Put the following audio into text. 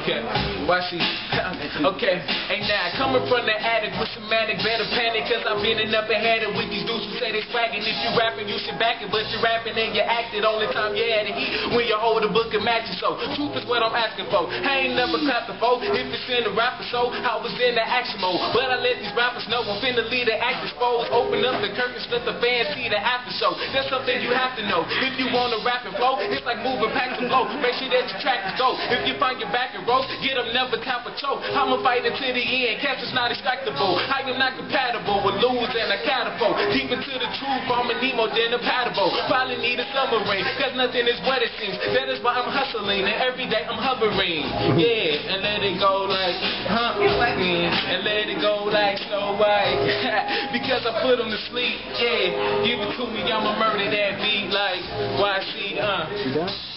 Okay, watch these. Okay, ain't now coming from the attic with some manic, better panic, cause I've been up and had it with these dudes who say they swaggin'. If you rapping, you should back it, but you rapping and you acted. Only time you had to eat when you hold a book and match it. So, truth is what I'm asking for. I ain't never clapped before. If it's in the rapper show, I was in the action mode. But I let these rappers know I'm finna lead the act exposed. Open up the curtains, let the fans see the after show. That's something you have to know. If you wanna rap and flow, it's like moving packs and blow. Make sure that your track is go. If you find your back and roll, get them, never tap a choke. I'ma fight until the end. Catch is not extractable. I am not compatible with lose and a catapult. Deep into the truth, I'm a Nemo than a paddle. Probably need a submarine, cause nothing is what it seems. That is why I'm hustling, and every day I'm hovering. Yeah, and let it go like, and let it go like so white. Because I put them to sleep, yeah. Give it to me, I'ma murder that beat like YC, You done?